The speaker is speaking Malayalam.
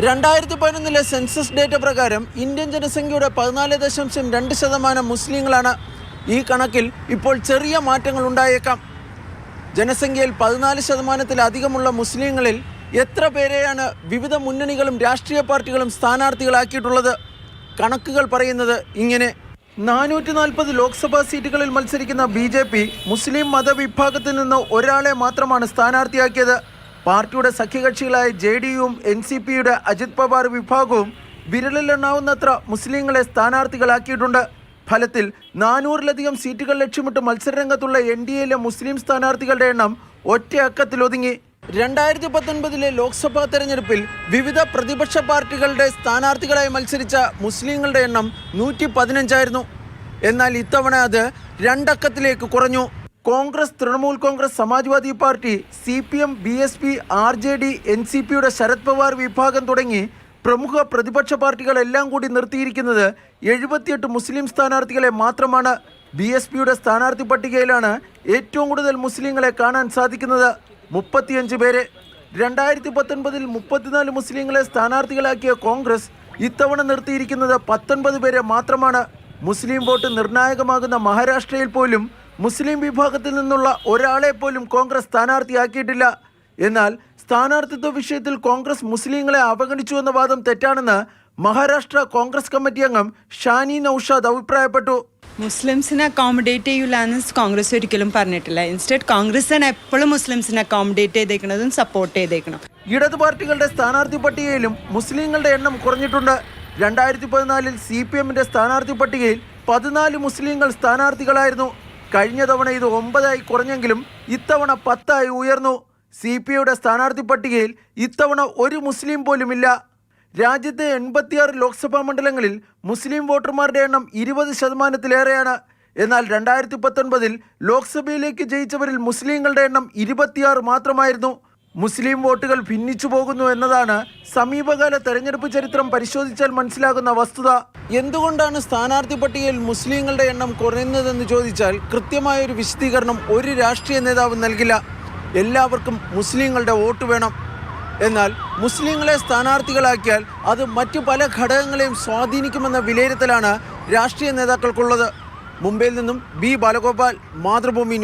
2011 സെൻസസ് ഡേറ്റ പ്രകാരം ഇന്ത്യൻ ജനസംഖ്യയുടെ 14.2% മുസ്ലിങ്ങളാണ്. ഈ കണക്കിൽ ഇപ്പോൾ ചെറിയ മാറ്റങ്ങൾ ഉണ്ടായേക്കാം. ജനസംഖ്യയിൽ 14%-ലധികമുള്ള മുസ്ലിങ്ങളിൽ എത്ര പേരെയാണ് വിവിധ മുന്നണികളും രാഷ്ട്രീയ പാർട്ടികളും സ്ഥാനാർത്ഥികളാക്കിയിട്ടുള്ളത്? കണക്കുകൾ പറയുന്നത് ഇങ്ങനെ: 440 ലോക്സഭാ സീറ്റുകളിൽ മത്സരിക്കുന്ന BJP മുസ്ലിം മതവിഭാഗത്തിൽ നിന്ന് ഒരാളെ മാത്രമാണ് സ്ഥാനാർത്ഥിയാക്കിയത്. പാർട്ടിയുടെ സഖ്യകക്ഷികളായ JDUവും NCPയുടെ അജിത് പവാർ വിഭാഗവും വിരലിലെണ്ണാവുന്നത്ര മുസ്ലിങ്ങളെ സ്ഥാനാർത്ഥികളാക്കിയിട്ടുണ്ട്. ഫലത്തിൽ 400-ലധികം സീറ്റുകൾ ലക്ഷ്യമിട്ട് മത്സരരംഗത്തുള്ള NDAയിലെ മുസ്ലിം സ്ഥാനാർത്ഥികളുടെ എണ്ണം ഒറ്റയക്കത്തിലൊതുങ്ങി. 2019 ലോക്സഭാ തെരഞ്ഞെടുപ്പിൽ വിവിധ പ്രതിപക്ഷ പാർട്ടികളുടെ സ്ഥാനാർത്ഥികളായി മത്സരിച്ച മുസ്ലിങ്ങളുടെ എണ്ണം 115 ആയിരുന്നു. എന്നാൽ ഇത്തവണ അത് 2 അക്കത്തിലേക്ക് കുറഞ്ഞു. Congress, Trinamool Congress, Samajwadi party, CPM, BSP, RJD, NCPയുടെ ശരത് പവാർ വിഭാഗം തുടങ്ങി പ്രമുഖ പ്രതിപക്ഷ പാർട്ടികളെല്ലാം കൂടി നിർത്തിയിരിക്കുന്നത് 78 മുസ്ലിം സ്ഥാനാർത്ഥികളെ മാത്രമാണ്. BSPയുടെ സ്ഥാനാർത്ഥി പട്ടികയിലാണ് ഏറ്റവും കൂടുതൽ മുസ്ലിങ്ങളെ കാണാൻ സാധിക്കുന്നത്, 35 പേരെ. 2019 34 മുസ്ലിങ്ങളെ സ്ഥാനാർത്ഥികളാക്കിയ കോൺഗ്രസ് ഇത്തവണ നിർത്തിയിരിക്കുന്നത് 19 പേരെ മാത്രമാണ്. മുസ്ലിം വോട്ട് നിർണായകമാകുന്ന മഹാരാഷ്ട്രയിൽ പോലും മുസ്ലിം വിഭാഗത്തിൽ നിന്നുള്ള ഒരാളെ പോലും കോൺഗ്രസ് സ്ഥാനാർത്ഥിയാക്കിയിട്ടില്ല. എന്നാൽ സ്ഥാനാർത്ഥിത്വ വിഷയത്തിൽ കോൺഗ്രസ് മുസ്ലിങ്ങളെ അവഗണിച്ചു എന്ന വാദം തെറ്റാണെന്ന് മഹാരാഷ്ട്ര കോൺഗ്രസ് കമ്മിറ്റി അംഗം ഷാനി നൌഷാദ് അഭിപ്രായപ്പെട്ടു. മുസ്ലിംസിനെ അക്കോമഡേറ്റ് ചെയ്യില്ലെന്ന് കോൺഗ്രസ് ഒരിക്കലും പറഞ്ഞിട്ടില്ല. ഇൻസ്റ്റെഡ് കോൺഗ്രസ് തന്നെ എപ്പോഴും മുസ്ലിംസിനെ അക്കോമഡേറ്റ് ചെയ്തേക്കുന്നതും സപ്പോർട്ട് ചെയ്തേക്കണം. ഇടതു പാർട്ടികളുടെ സ്ഥാനാർത്ഥി പട്ടികയിലും മുസ്ലിങ്ങളുടെ എണ്ണം കുറഞ്ഞിട്ടുണ്ട്. 2014 CPMന്റെ സ്ഥാനാർത്ഥി പട്ടികയിൽ 14 മുസ്ലിങ്ങൾ സ്ഥാനാർത്ഥികളായിരുന്നു. കഴിഞ്ഞ തവണ ഇത് 9 കുറഞ്ഞെങ്കിലും ഇത്തവണ 10 ഉയർന്നു. CPIയുടെ സ്ഥാനാർത്ഥി പട്ടികയിൽ ഇത്തവണ ഒരു മുസ്ലിം പോലുമില്ല. രാജ്യത്തെ 86 ലോക്സഭാ മണ്ഡലങ്ങളിൽ മുസ്ലിം വോട്ടർമാരുടെ എണ്ണം 20%-ലേറെയാണ്. എന്നാൽ 2019 ലോക്സഭയിലേക്ക് ജയിച്ചവരിൽ മുസ്ലിങ്ങളുടെ എണ്ണം 26 മാത്രമായിരുന്നു. മുസ്ലിം വോട്ടുകൾ ഭിന്നിച്ചു പോകുന്നു എന്നതാണ് സമീപകാല തെരഞ്ഞെടുപ്പ് ചരിത്രം പരിശോധിച്ചാൽ മനസ്സിലാകുന്ന വസ്തുത. എന്തുകൊണ്ടാണ് സ്ഥാനാർത്ഥി പട്ടികയിൽ മുസ്ലിങ്ങളുടെ എണ്ണം കുറയുന്നതെന്ന് ചോദിച്ചാൽ കൃത്യമായൊരു വിശദീകരണം ഒരു രാഷ്ട്രീയ നേതാവ് നൽകില്ല. എല്ലാവർക്കും മുസ്ലിങ്ങളുടെ വോട്ട് വേണം. എന്നാൽ മുസ്ലിങ്ങളെ സ്ഥാനാർത്ഥികളാക്കിയാൽ അത് മറ്റു പല ഘടകങ്ങളെയും സ്വാധീനിക്കുമെന്ന വിലയിരുത്തലാണ് രാഷ്ട്രീയ നേതാക്കൾക്കുള്ളത്. മുംബൈയിൽ നിന്നും B ബാലഗോപാൽ, മാതൃഭൂമി ന്യൂസ്.